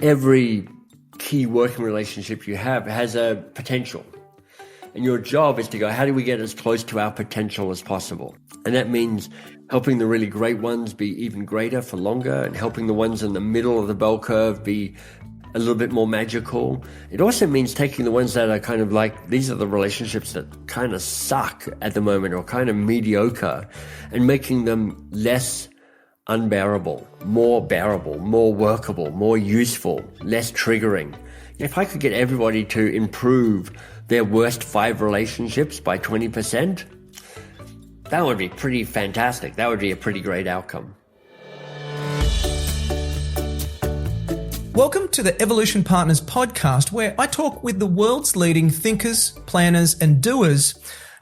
Every key working relationship you have has a potential. And your job is to go, how do we get as close to our potential as possible? And that means helping the really great ones be even greater for longer, and helping the ones in the middle of the bell curve be a little bit more magical. It also means taking the ones that are kind of like, these are the relationships that kind of suck at the moment or kind of mediocre, and making them less unbearable, more bearable, more workable, more useful, less triggering. If I could get everybody to improve their worst 5 relationships by 20%, that would be pretty fantastic. That would be a pretty great outcome. Welcome to the Evolution Partners podcast, where I talk with the world's leading thinkers, planners, and doers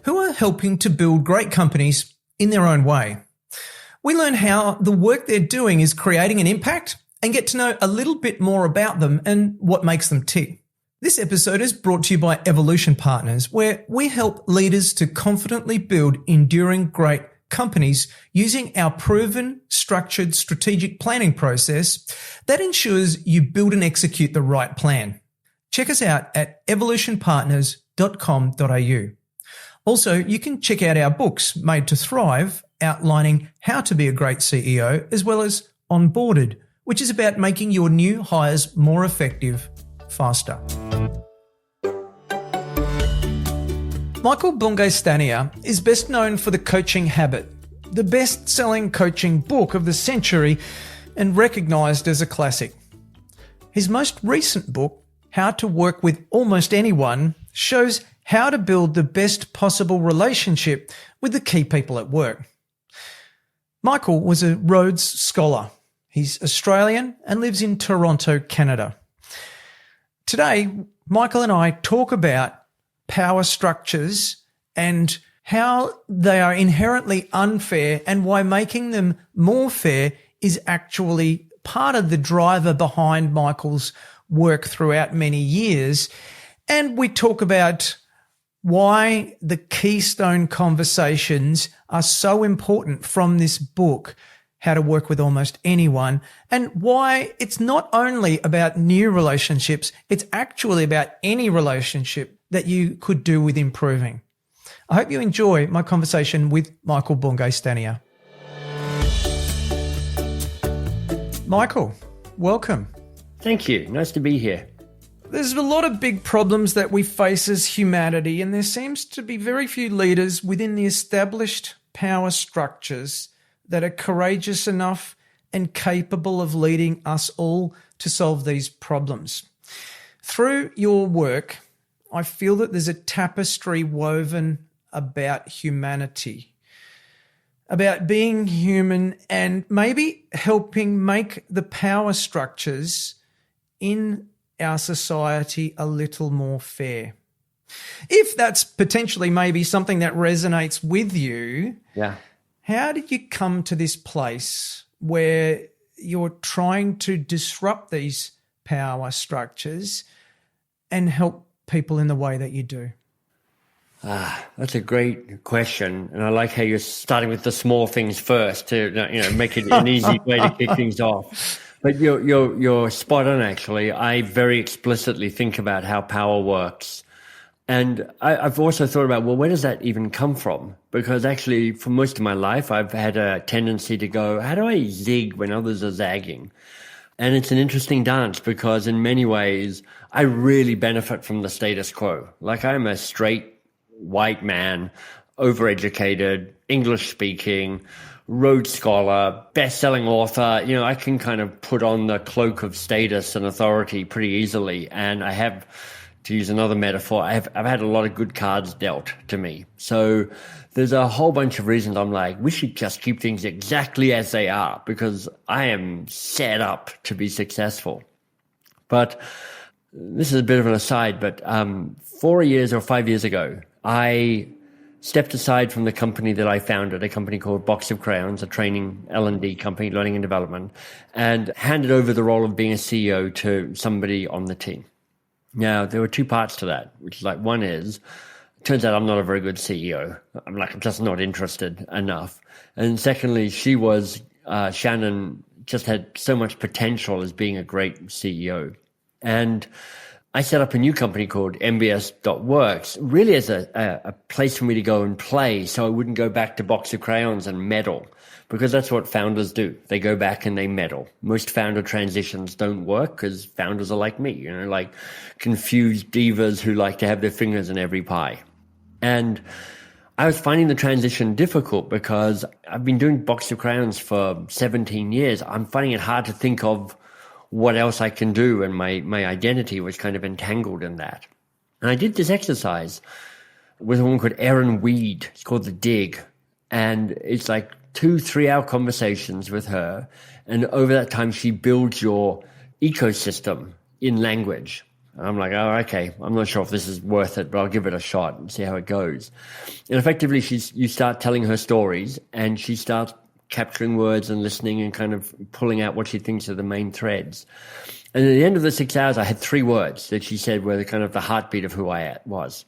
who are helping to build great companies in their own way. We learn how the work they're doing is creating an impact and get to know a little bit more about them and what makes them tick. This episode is brought to you by Evolution Partners, where we help leaders to confidently build enduring great companies using our proven, structured, strategic planning process that ensures you build and execute the right plan. Check us out at evolutionpartners.com.au. Also, you can check out our books, Made to Thrive, outlining how to be a great CEO, as well as Onboarded, which is about making your new hires more effective faster. Michael Bungay Stanier is best known for The Coaching Habit, the best-selling coaching book of the century and recognised as a classic. His most recent book, How to Work with Almost Anyone, shows how to build the best possible relationship with the key people at work. Michael was a Rhodes Scholar. He's Australian and lives in Toronto, Canada. Today, Michael and I talk about power structures and how they are inherently unfair and why making them more fair is actually part of the driver behind Michael's work throughout many years. And we talk about why the keystone conversations are so important from this book, How to Work with Almost Anyone, and why it's not only about new relationships, it's actually about any relationship that you could do with improving. I hope you enjoy my conversation with Michael Bungay Stanier. Michael, welcome. Thank you. Nice to be here. There's a lot of big problems that we face as humanity, and there seems to be very few leaders within the established power structures that are courageous enough and capable of leading us all to solve these problems. Through your work, I feel that there's a tapestry woven about humanity, about being human and maybe helping make the power structures in our society a little more fair. If that's potentially maybe something that resonates with you, how did you come to this place where you're trying to disrupt these power structures and help people in the way that you do? That's a great question. And I like how you're starting with the small things first to make it an easy way to kick things off. But you're spot on, actually. I very explicitly think about how power works. And I've also thought about, well, where does that even come from? Because actually, for most of my life, I've had a tendency to go, how do I zig when others are zagging? And it's an interesting dance because in many ways, I really benefit from the status quo. Like, I'm a straight white man, overeducated, English speaking, Rhodes Scholar, best-selling author. I can kind of put on the cloak of status and authority pretty easily. And I have, to use another metaphor, I've had a lot of good cards dealt to me. So there's a whole bunch of reasons I'm like, we should just keep things exactly as they are because I am set up to be successful. But this is a bit of an aside, but 4 years or 5 years ago, I stepped aside from the company that I founded, a company called Box of Crayons, a training L&D company, learning and development, and handed over the role of being a CEO to somebody on the team. Now, there were two parts to that, which is like, one is, it turns out I'm not a very good CEO. I'm just not interested enough. And secondly, she was, Shannon, just had so much potential as being a great CEO. And I set up a new company called MBS.works, really as a place for me to go and play so I wouldn't go back to box of crayons and meddle, because that's what founders do. They go back and they meddle. Most founder transitions don't work because founders are like me, like confused divas who like to have their fingers in every pie. And I was finding the transition difficult because I've been doing box of crayons for 17 years. I'm finding it hard to think of what else I can do, and my identity was kind of entangled in that. And I did this exercise with a woman called Erin Weed. It's called The Dig. And it's like 2-3 hour conversations with her. And over that time, she builds your ecosystem in language. And I'm like, oh, okay, I'm not sure if this is worth it, but I'll give it a shot and see how it goes. And effectively, you start telling her stories, and she starts capturing words and listening and kind of pulling out what she thinks are the main threads. And at the end of the 6 hours, I had 3 words that she said were kind of the heartbeat of who I was.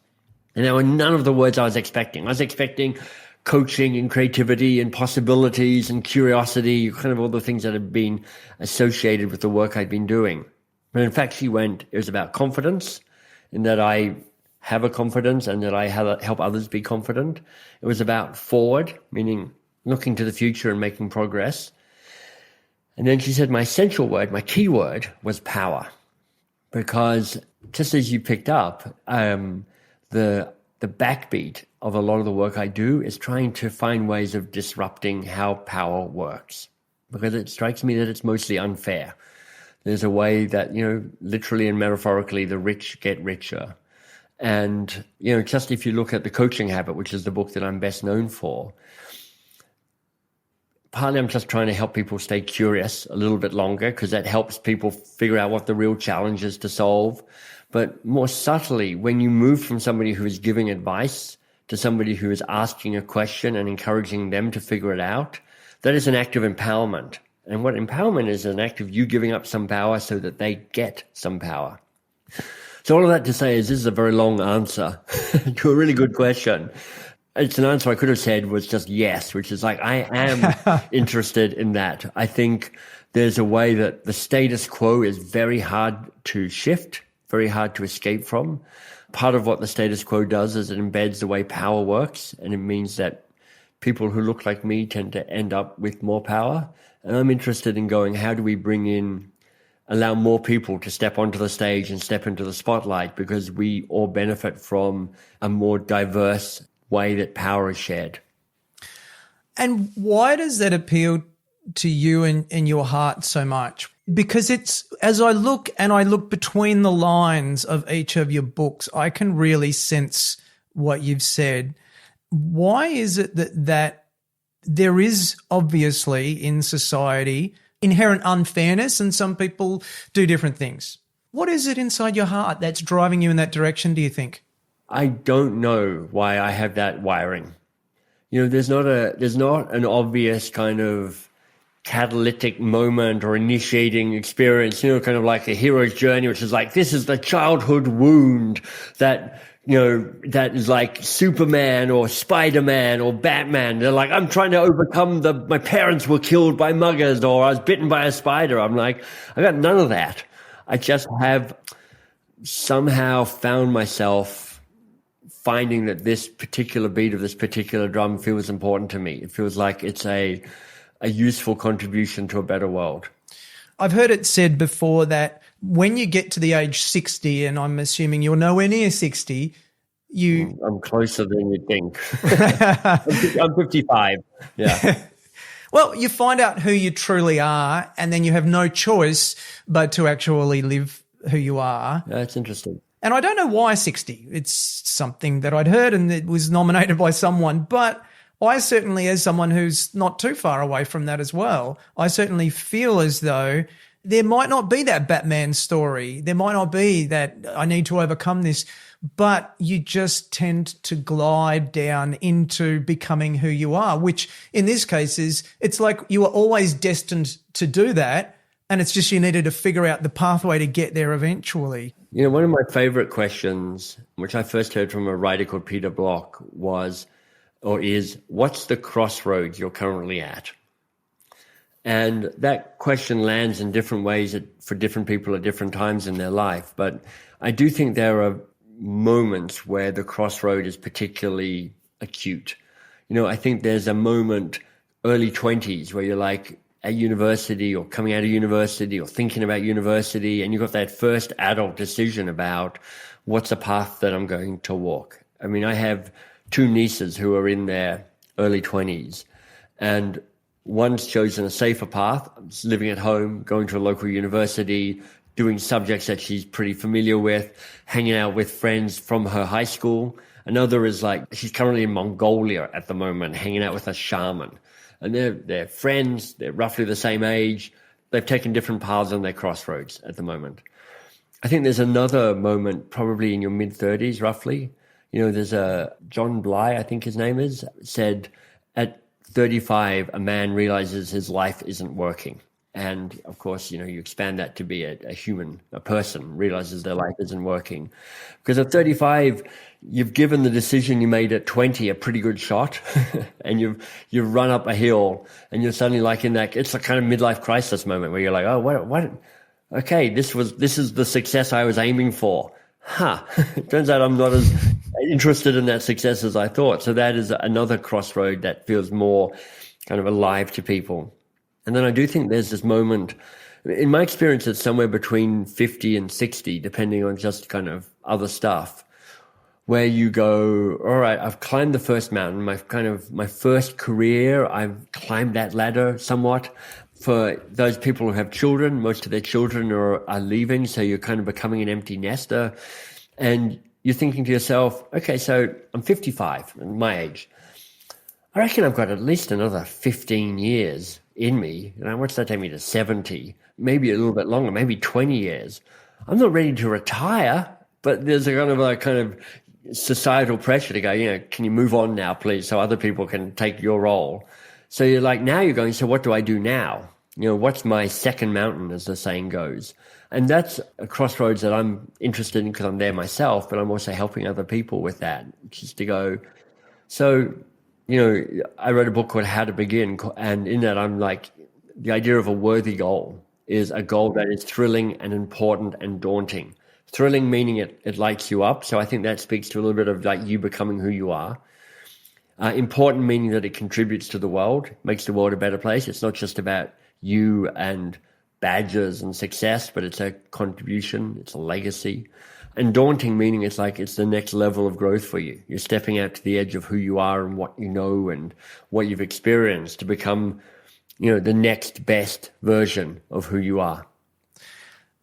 And there were none of the words I was expecting. I was expecting coaching and creativity and possibilities and curiosity, kind of all the things that had been associated with the work I'd been doing. But in fact, it was about confidence, in that I have a confidence and that I help others be confident. It was about forward, meaning looking to the future and making progress. And then she said my essential word, my key word, was power. Because just as you picked up, the backbeat of a lot of the work I do is trying to find ways of disrupting how power works. Because it strikes me that it's mostly unfair. There's a way that, literally and metaphorically, the rich get richer. And, just if you look at The Coaching Habit, which is the book that I'm best known for, partly I'm just trying to help people stay curious a little bit longer, because that helps people figure out what the real challenge is to solve. But more subtly, when you move from somebody who is giving advice to somebody who is asking a question and encouraging them to figure it out, that is an act of empowerment. And what empowerment is an act of you giving up some power so that they get some power. So all of that to say is this is a very long answer to a really good question. It's an answer I could have said was just yes, which is like, I am interested in that. I think there's a way that the status quo is very hard to shift, very hard to escape from. Part of what the status quo does is it embeds the way power works, and it means that people who look like me tend to end up with more power. And I'm interested in going, how do we allow more people to step onto the stage and step into the spotlight, because we all benefit from a more diverse way that power is shared. And why does that appeal to you and your heart so much? Because it's, as I look between the lines of each of your books, I can really sense what you've said. Why is it that there is obviously in society inherent unfairness, and some people do different things? What is it inside your heart that's driving you in that direction, do you think? I don't know why I have that wiring. There's not an obvious kind of catalytic moment or initiating experience, kind of like a hero's journey, which is like, this is the childhood wound that, that is like Superman or Spider-Man or Batman. They're like, I'm trying to overcome my parents were killed by muggers, or I was bitten by a spider. I'm like, I got none of that. I just have somehow found myself finding that this particular beat of this particular drum feels important to me. It feels like it's a useful contribution to a better world. I've heard it said before that when you get to the age 60, and I'm assuming you're nowhere near 60, I'm closer than you think. I'm 55. Yeah. Well, you find out who you truly are, and then you have no choice but to actually live who you are. That's interesting. And I don't know why 60. It's something that I'd heard and it was nominated by someone. But I certainly, as someone who's not too far away from that as well, I certainly feel as though there might not be that Batman story. There might not be that I need to overcome this. But you just tend to glide down into becoming who you are, which in this case is, it's like you were always destined to do that. And it's just you needed to figure out the pathway to get there eventually. One of my favorite questions, which I first heard from a writer called Peter Block, is, what's the crossroads you're currently at? And that question lands in different ways for different people at different times in their life. But I do think there are moments where the crossroad is particularly acute. I think there's a moment, early 20s, where you're like at university or coming out of university or thinking about university, and you've got that first adult decision about what's the path that I'm going to walk. I mean, I have two nieces who are in their early 20s, and one's chosen a safer path, living at home, going to a local university, doing subjects that she's pretty familiar with, hanging out with friends from her high school. Another is like, she's currently in Mongolia at the moment, hanging out with a shaman. And they're friends, they're roughly the same age. They've taken different paths on their crossroads at the moment. I think there's another moment, probably in your mid-30s, roughly. There's a John Bly, I think his name is, said at 35, a man realizes his life isn't working. And of course, you expand that to be a person realizes their life isn't working. Because at 35, you've given the decision you made at 20 a pretty good shot, and you've run up a hill, and you're suddenly like in that, it's a kind of midlife crisis moment where you're like, oh, what? Okay, this is the success I was aiming for. It turns out I'm not as interested in that success as I thought. So that is another crossroad that feels more kind of alive to people. And then I do think there's this moment, in my experience, it's somewhere between 50 and 60, depending on just kind of other stuff, where you go, all right, I've climbed the first mountain, my first career, I've climbed that ladder somewhat. For those people who have children, most of their children are leaving, so you're kind of becoming an empty nester. And you're thinking to yourself, okay, so I'm 55, my age. I reckon I've got at least another 15 years in me. What's that take me to 70? Maybe a little bit longer, maybe 20 years. I'm not ready to retire, but there's a kind of societal pressure to go, can you move on now, please, so other people can take your role. So you're like, now you're going, so what do I do now? What's my second mountain, as the saying goes? And that's a crossroads that I'm interested in because I'm there myself, but I'm also helping other people with that, just to go. So, I wrote a book called How to Begin, and in that I'm like, the idea of a worthy goal is a goal that is thrilling and important and daunting. Thrilling meaning it lights you up. So I think that speaks to a little bit of like you becoming who you are. Important meaning that it contributes to the world, makes the world a better place. It's not just about you and badges and success, but it's a contribution, it's a legacy. And daunting meaning it's like it's the next level of growth for you. You're stepping out to the edge of who you are and what you know and what you've experienced to become, the next best version of who you are.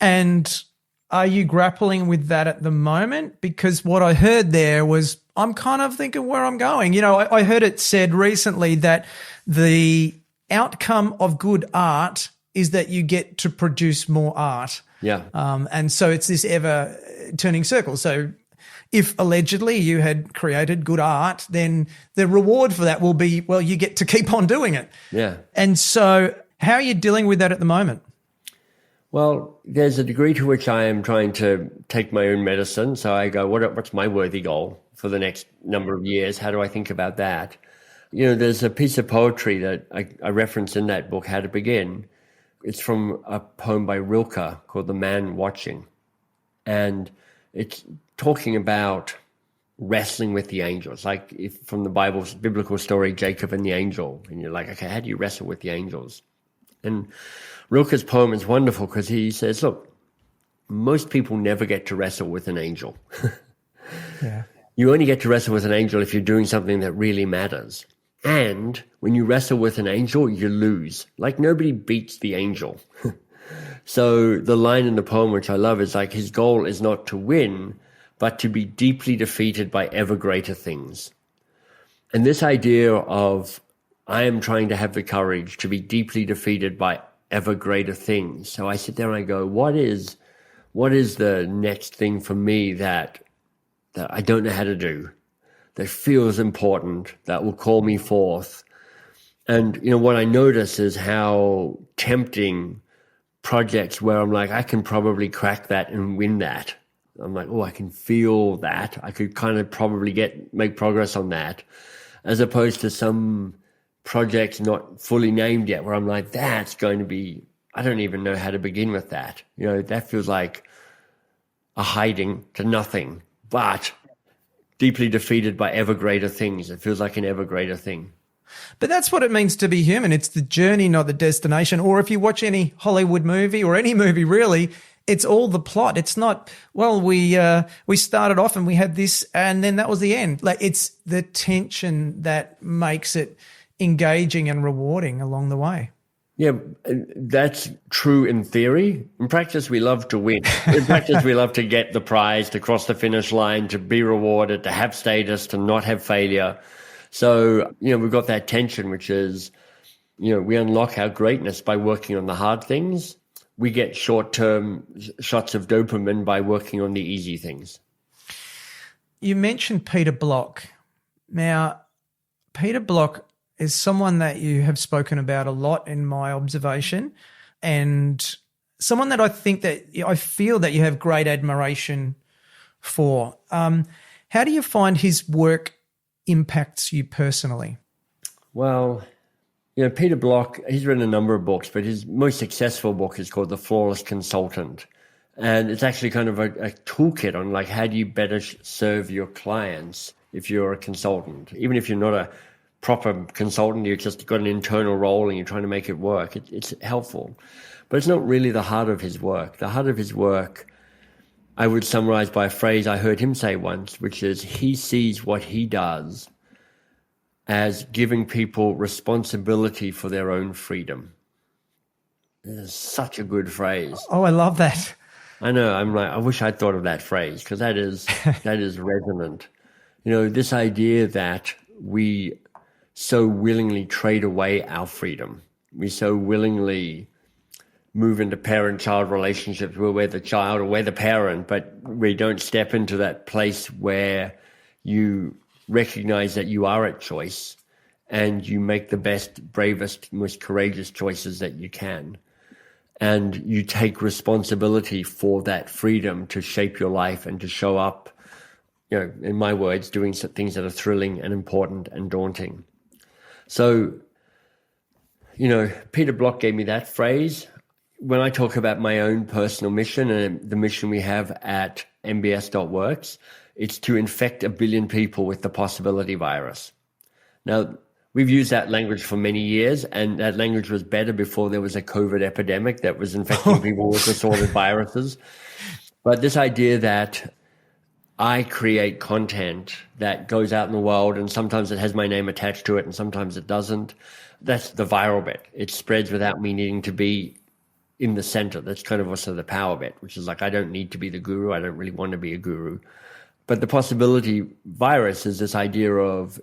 And are you grappling with that at the moment? Because what I heard there was, I'm kind of thinking where I'm going. I heard it said recently that the outcome of good art is that you get to produce more art. Yeah. And so it's this ever turning circle. So if allegedly you had created good art, then the reward for that will be, well, you get to keep on doing it. Yeah. And so how are you dealing with that at the moment? Well, there's a degree to which I am trying to take my own medicine. So I go, what's my worthy goal for the next number of years? How do I think about that? There's a piece of poetry that I reference in that book, How to Begin. It's from a poem by Rilke called The Man Watching. And it's talking about wrestling with the angels, like if from the Bible's biblical story, Jacob and the angel. And you're like, okay, how do you wrestle with the angels? And Rilke's poem is wonderful because he says, look, most people never get to wrestle with an angel. Yeah. You only get to wrestle with an angel if you're doing something that really matters. And when you wrestle with an angel, you lose. Like nobody beats the angel. So the line in the poem, which I love, is like his goal is not to win, but to be deeply defeated by ever greater things. And this idea of I am trying to have the courage to be deeply defeated by ever greater things. So I sit there and I go, what is the next thing for me that I don't know how to do, that feels important, that will call me forth? And, what I notice is how tempting projects where I'm like, I can probably crack that and win that. I'm like, I can feel that. I could kind of probably make progress on that, as opposed to some projects not fully named yet where I'm like, that's going to be, I don't even know how to begin with that. That feels like a hiding to nothing, but deeply defeated by ever greater things. It feels like an ever greater thing. But that's what it means to be human. It's the journey, not the destination. Or if you watch any Hollywood movie or any movie really, it's all the plot. It's not, well, we started off and we had this and then that was the end. Like, it's the tension that makes it engaging and rewarding along the way. Yeah, that's true in theory. In practice, we love to win. In practice, we love to get the prize, to cross the finish line, to be rewarded, to have status, to not have failure. So, we've got that tension, which is, we unlock our greatness by working on the hard things. We get short-term shots of dopamine by working on the easy things. You mentioned Peter Block. Now, Peter Block is someone that you have spoken about a lot in my observation, and someone that I feel that you have great admiration for. How do you find his work impacts you personally? Well, Peter Block, he's written a number of books, but his most successful book is called The Flawless Consultant. And it's actually kind of a toolkit on like, how do you better serve your clients if you're a consultant? Even if you're not a proper consultant, you just got an internal role and you're trying to make it work. It's helpful, but it's not really the heart of his work. The heart of his work, I would summarize by a phrase I heard him say once, which is he sees what he does as giving people responsibility for their own freedom. This is such a good phrase. Oh, I love that. I know. I'm like, I wish I'd thought of that phrase because that is resonant. This idea that we so willingly trade away our freedom. We so willingly move into parent-child relationships where we're the child or we're the parent, but we don't step into that place where you recognize that you are at choice and you make the best, bravest, most courageous choices that you can. And you take responsibility for that freedom to shape your life and to show up, in my words, doing things that are thrilling and important and daunting. So, Peter Block gave me that phrase. When I talk about my own personal mission and the mission we have at mbs.works, it's to infect 1 billion people with the possibility virus. Now, we've used that language for many years, and that language was better before there was a COVID epidemic that was infecting people with assorted viruses. But this idea that I create content that goes out in the world and sometimes it has my name attached to it and sometimes it doesn't. That's the viral bit. It spreads without me needing to be in the center. That's kind of also the power bit, which is like, I don't need to be the guru. I don't really want to be a guru. But the possibility virus is this idea of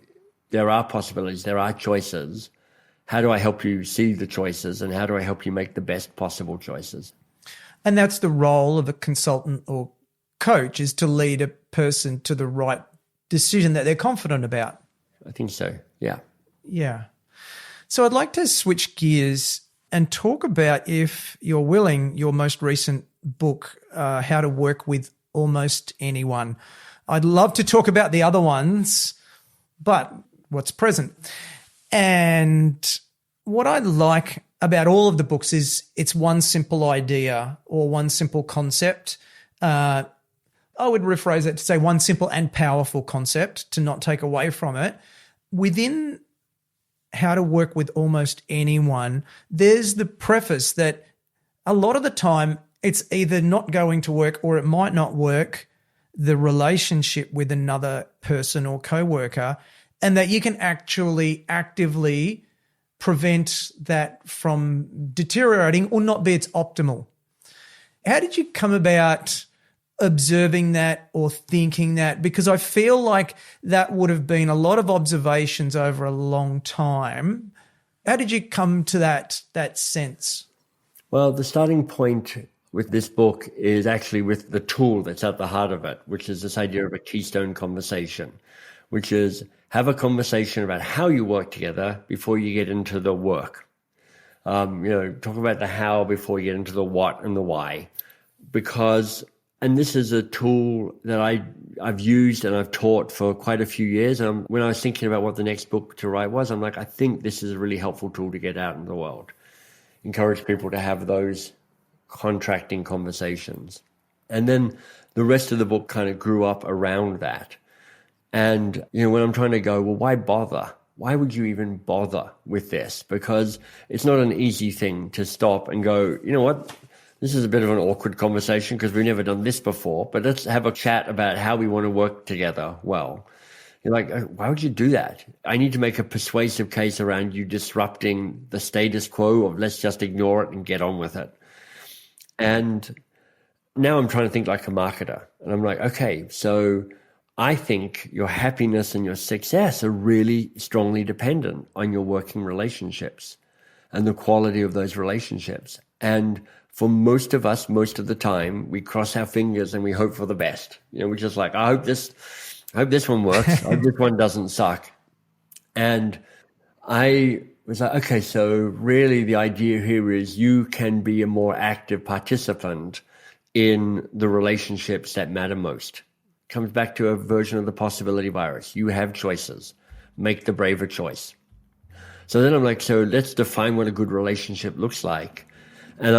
there are possibilities, there are choices. How do I help you see the choices and how do I help you make the best possible choices? And that's the role of a consultant or coach, is to lead a person to the right decision that they're confident about. I think so, yeah. Yeah. So I'd like to switch gears and talk about, if you're willing, your most recent book, How to Work with Almost Anyone. I'd love to talk about the other ones, but what's present. And what I like about all of the books is it's one simple idea or one simple concept. I would rephrase it to say one simple and powerful concept, to not take away from it. Within How to Work with Almost Anyone, there's the preface that a lot of the time it's either not going to work or it might not work, the relationship with another person or coworker, and that you can actually actively prevent that from deteriorating or not be its optimal. How did you come about observing that or thinking that? Because I feel like that would have been a lot of observations over a long time. How did you come to that sense? Well, the starting point with this book is actually with the tool that's at the heart of it, which is this idea of a keystone conversation, which is have a conversation about how you work together before you get into the work. Talk about the how before you get into the what and the why. And this is a tool that I've used and I've taught for quite a few years. And when I was thinking about what the next book to write was, I'm like, I think this is a really helpful tool to get out in the world. Encourage people to have those contracting conversations. And then the rest of the book kind of grew up around that. And, when I'm trying to go, well, why bother? Why would you even bother with this? Because it's not an easy thing to stop and go, you know what? This is a bit of an awkward conversation because we've never done this before, but let's have a chat about how we want to work together well. You're like, why would you do that? I need to make a persuasive case around you disrupting the status quo of let's just ignore it and get on with it. And now I'm trying to think like a marketer. And I'm like, okay, so I think your happiness and your success are really strongly dependent on your working relationships and the quality of those relationships. And for most of us, most of the time, we cross our fingers and we hope for the best. We're just like, I hope this one works. I hope this one doesn't suck. And I was like, okay, so really the idea here is you can be a more active participant in the relationships that matter most. Comes back to a version of the possibility virus. You have choices. Make the braver choice. So then I'm like, so let's define what a good relationship looks like. And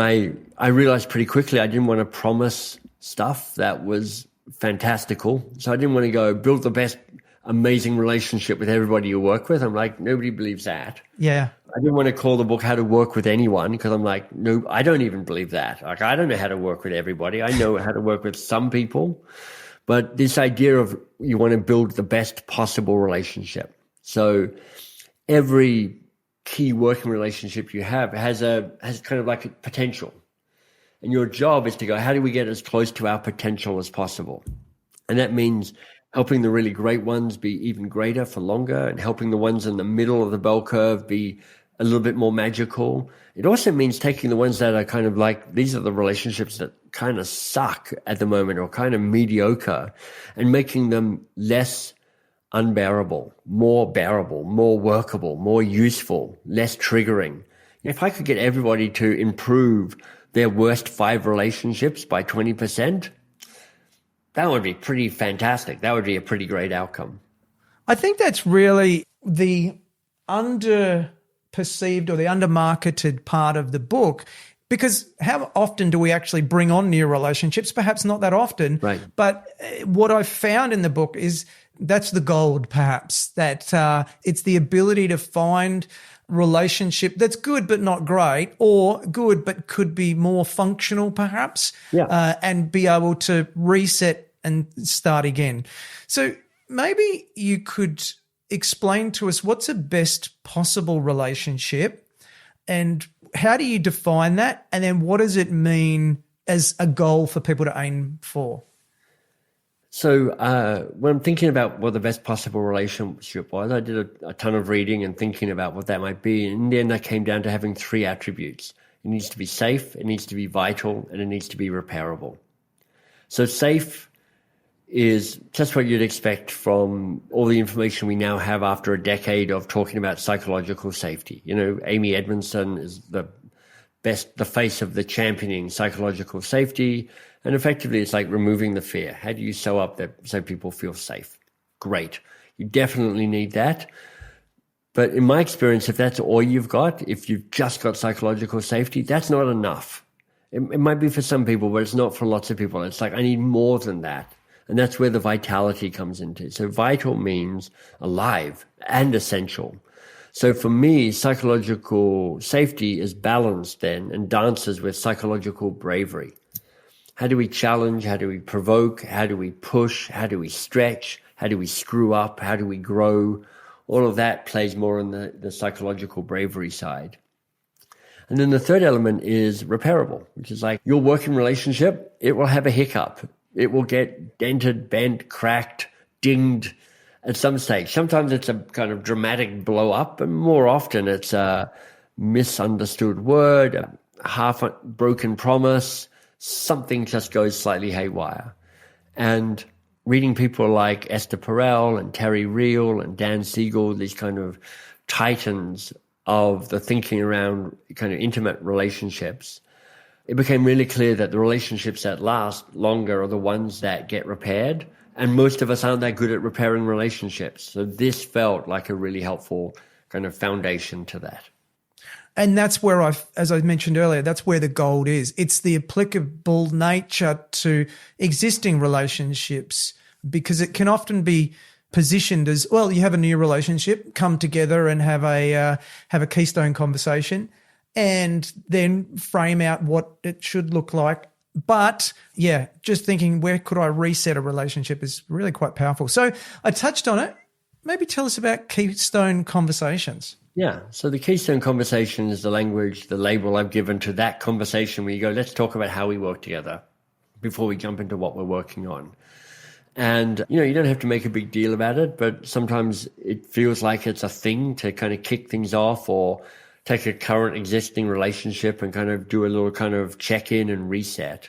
I realized pretty quickly I didn't want to promise stuff that was fantastical. So I didn't want to go build the best amazing relationship with everybody you work with. I'm like, nobody believes that. Yeah. I didn't want to call the book How to Work with Anyone because I'm like, no, I don't even believe that. Like, I don't know how to work with everybody. I know how to work with some people. But this idea of you want to build the best possible relationship. So every key working relationship you have has kind of like a potential. And your job is to go, how do we get as close to our potential as possible? And that means helping the really great ones be even greater for longer and helping the ones in the middle of the bell curve be a little bit more magical. It also means taking the ones that are kind of like, these are the relationships that kind of suck at the moment or kind of mediocre, and making them less unbearable, more bearable, more workable, more useful, less triggering. If I could get everybody to improve their worst 5 relationships by 20%, that would be pretty fantastic. That would be a pretty great outcome. I think that's really the underperceived or the undermarketed part of the book, because how often do we actually bring on new relationships? Perhaps not that often. Right. But what I've found in the book is that's the gold, perhaps, that it's the ability to find relationship that's good but not great, or good but could be more functional, perhaps, and be able to reset and start again. So maybe you could explain to us what's a best possible relationship and how do you define that? And then what does it mean as a goal for people to aim for? So when I'm thinking about what the best possible relationship was, I did a ton of reading and thinking about what that might be. And in the end, I came down to having 3 attributes. It needs to be safe, it needs to be vital, and it needs to be repairable. So safe is just what you'd expect from all the information we now have after a decade of talking about psychological safety. Amy Edmondson is the face of the championing psychological safety. And effectively, it's like removing the fear. How do you sew up that so people feel safe? Great. You definitely need that. But in my experience, if that's all you've got, if you've just got psychological safety, that's not enough. It might be for some people, but it's not for lots of people. It's like, I need more than that. And that's where the vitality comes into. So vital means alive and essential. So for me, psychological safety is balanced then and dances with psychological bravery. How do we challenge? How do we provoke? How do we push? How do we stretch? How do we screw up? How do we grow? All of that plays more on the psychological bravery side. And then the third element is repairable, which is like your working relationship, it will have a hiccup. It will get dented, bent, cracked, dinged at some stage. Sometimes it's a kind of dramatic blow up, and more often it's a misunderstood word, a half broken promise, something just goes slightly haywire. And reading people like Esther Perel and Terry Real and Dan Siegel, these kind of titans of the thinking around kind of intimate relationships, it became really clear that the relationships that last longer are the ones that get repaired. And most of us aren't that good at repairing relationships. So this felt like a really helpful kind of foundation to that. And that's where as I mentioned earlier, that's where the gold is. It's the applicable nature to existing relationships, because it can often be positioned as, well, you have a new relationship, come together and have a keystone conversation and then frame out what it should look like. But yeah, just thinking, where could I reset a relationship is really quite powerful. So I touched on it. Maybe tell us about keystone conversations. Yeah. So the keystone conversation is the language, the label I've given to that conversation where you go, let's talk about how we work together before we jump into what we're working on. And, you don't have to make a big deal about it, but sometimes it feels like it's a thing to kind of kick things off or take a current existing relationship and kind of do a little kind of check-in and reset.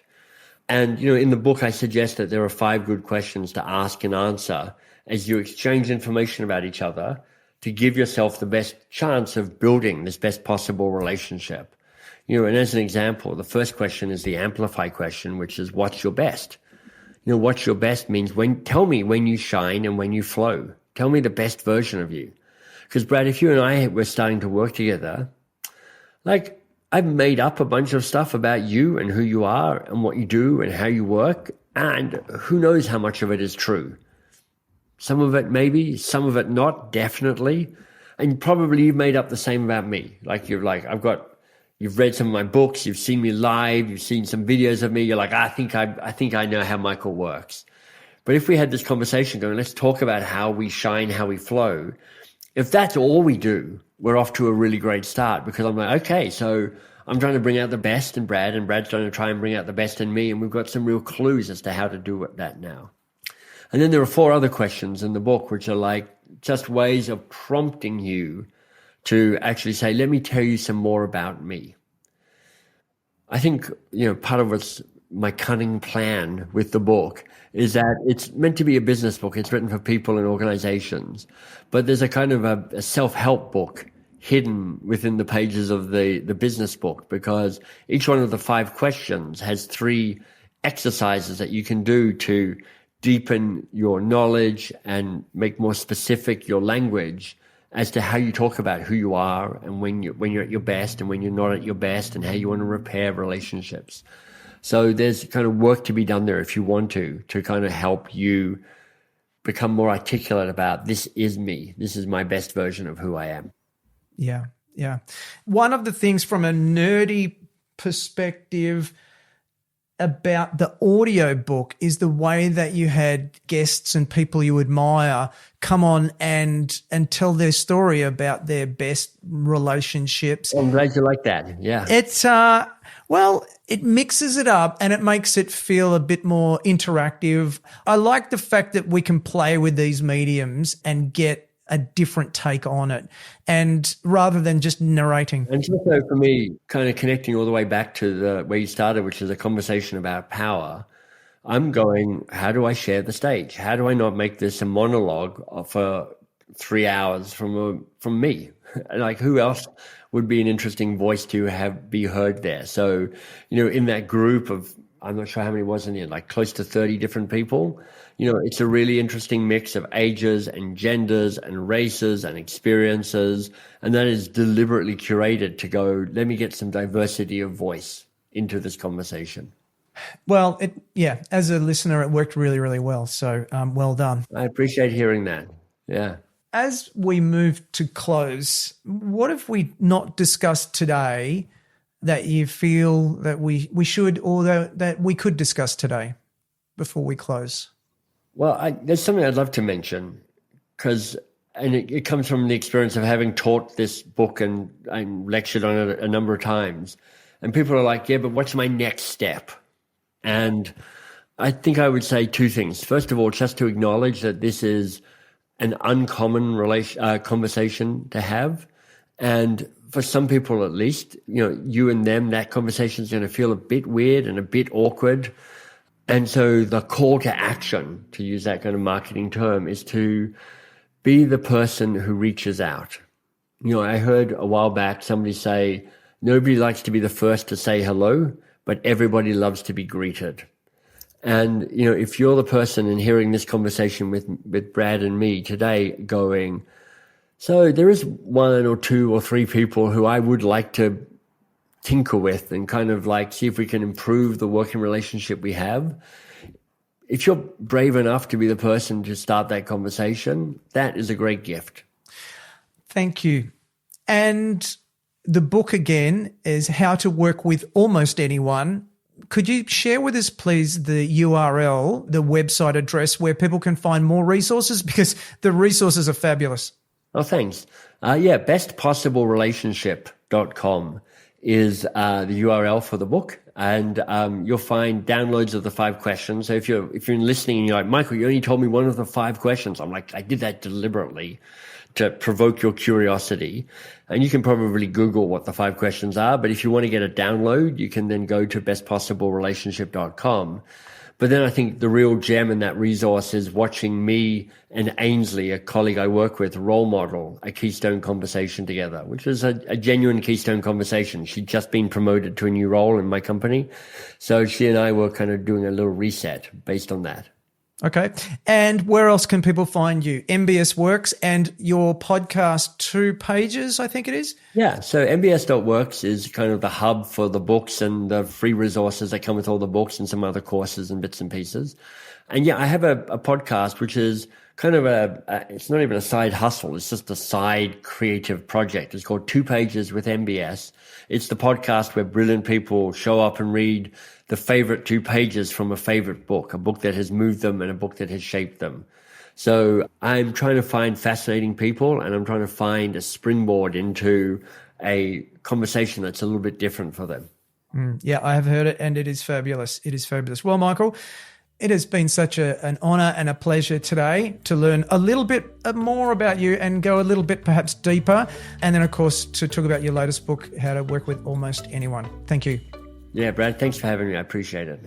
And, in the book, I suggest that there are 5 good questions to ask and answer as you exchange information about each other to give yourself the best chance of building this best possible relationship. And as an example, the first question is the amplify question, which is, what's your best? What's your best means tell me when you shine and when you flow. Tell me the best version of you. Because Brad, if you and I were starting to work together, like I've made up a bunch of stuff about you and who you are and what you do and how you work. And who knows how much of it is true. Some of it maybe, some of it not, definitely. And probably you've made up the same about me. You've read some of my books, you've seen me live, you've seen some videos of me. You're like, I think I know how Michael works. But if we had this conversation going, let's talk about how we shine, how we flow. If that's all we do, we're off to a really great start, because I'm like, okay, so I'm trying to bring out the best in Brad and Brad's trying to try and bring out the best in me. And we've got some real clues as to how to do that now. And then there are 4 other questions in the book, which are like just ways of prompting you to actually say, let me tell you some more about me. I think, part of what's my cunning plan with the book is that it's meant to be a business book. It's written for people and organizations, but there's a kind of a self-help book hidden within the pages of the business book, because each one of the 5 questions has 3 exercises that you can do to deepen your knowledge and make more specific your language as to how you talk about who you are and when you're at your best and when you're not at your best, and how you want to repair relationships. So there's kind of work to be done there if you want to kind of help you become more articulate about, this is me. This is my best version of who I am. Yeah. Yeah. One of the things from a nerdy perspective about the audio book is the way that you had guests and people you admire come on and tell their story about their best relationships. I'm glad you like that. Yeah. It's it mixes it up and it makes it feel a bit more interactive. I like the fact that we can play with these mediums and get a different take on it, and rather than just narrating. And it's also, for me, kind of connecting all the way back to where you started, which is a conversation about power. I'm going, how do I share the stage? How do I not make this a monologue for 3 hours from me? Like, who else would be an interesting voice to be heard there? So, in that group of, I'm not sure how many was in it, like close to 30 different people. It's a really interesting mix of ages and genders and races and experiences. And that is deliberately curated to go, let me get some diversity of voice into this conversation. Well, as a listener, it worked really, really well. So well done. I appreciate hearing that. Yeah. As we move to close, what have we not discussed today that you feel that we should, or that we could discuss today before we close? Well, there's something I'd love to mention, because it comes from the experience of having taught this book and lectured on it a number of times. And people are like, yeah, but what's my next step? And I think I would say 2 things. First of all, just to acknowledge that this is an uncommon conversation to have. And for some people, at least, you and them, that conversation is going to feel a bit weird and a bit awkward. And so the call to action, to use that kind of marketing term, is to be the person who reaches out. I heard a while back somebody say, nobody likes to be the first to say hello, but everybody loves to be greeted. And, if you're the person and hearing this conversation with Brad and me today going, so there is one or two or three people who I would like to tinker with and kind of like see if we can improve the working relationship we have. If you're brave enough to be the person to start that conversation, that is a great gift. Thank you. And the book again is How to Work with Almost Anyone. Could you share with us, please, the URL, the website address where people can find more resources? Because the resources are fabulous. Oh, thanks. bestpossiblerelationship.com is the URL for the book. And you'll find downloads of the 5 questions. So if you're listening and you're like, Michael, you only told me one of the 5 questions. I'm like, I did that deliberately to provoke your curiosity. And you can probably Google what the 5 questions are. But if you want to get a download, you can then go to bestpossiblerelationship.com. But then I think the real gem in that resource is watching me and Ainsley, a colleague I work with, role model a Keystone conversation together, which was a genuine Keystone conversation. She'd just been promoted to a new role in my company. So she and I were kind of doing a little reset based on that. Okay. And where else can people find you? MBS Works and your podcast, 2 pages, I think it is? Yeah. So mbs.works is kind of the hub for the books and the free resources that come with all the books and some other courses and bits and pieces. And yeah, I have a podcast, which is kind of it's not even a side hustle. It's just a side creative project. It's called 2 Pages with MBS. It's the podcast where brilliant people show up and read the favorite 2 pages from a favorite book, a book that has moved them and a book that has shaped them. So I'm trying to find fascinating people, and I'm trying to find a springboard into a conversation that's a little bit different for them. Yeah, I have heard it, and it is fabulous. It is fabulous. Well, Michael, it has been such an honor and a pleasure today to learn a little bit more about you and go a little bit perhaps deeper. And then, of course, to talk about your latest book, How to Work with Almost Anyone. Thank you. Yeah, Brad, thanks for having me. I appreciate it.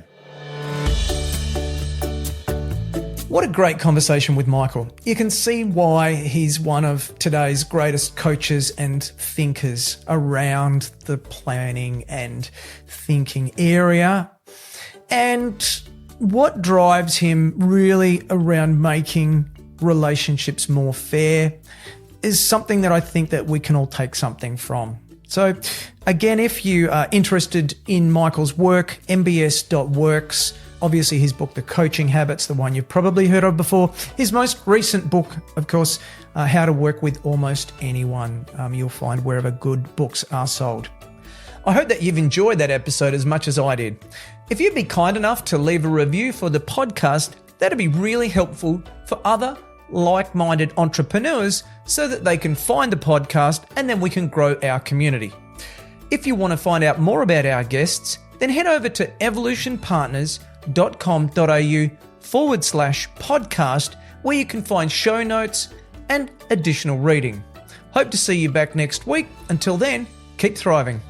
What a great conversation with Michael. You can see why he's one of today's greatest coaches and thinkers around the planning and thinking area. And what drives him really around making relationships more fair is something that I think that we can all take something from. So again, if you are interested in Michael's work, mbs.works, obviously his book, The Coaching Habits, the one you've probably heard of before. His most recent book, of course, How to Work with Almost Anyone. You'll find wherever good books are sold. I hope that you've enjoyed that episode as much as I did. If you'd be kind enough to leave a review for the podcast, that'd be really helpful for other like-minded entrepreneurs so that they can find the podcast and then we can grow our community. If you want to find out more about our guests, then head over to evolutionpartners.com.au/podcast where you can find show notes and additional reading. Hope to see you back next week. Until then, keep thriving.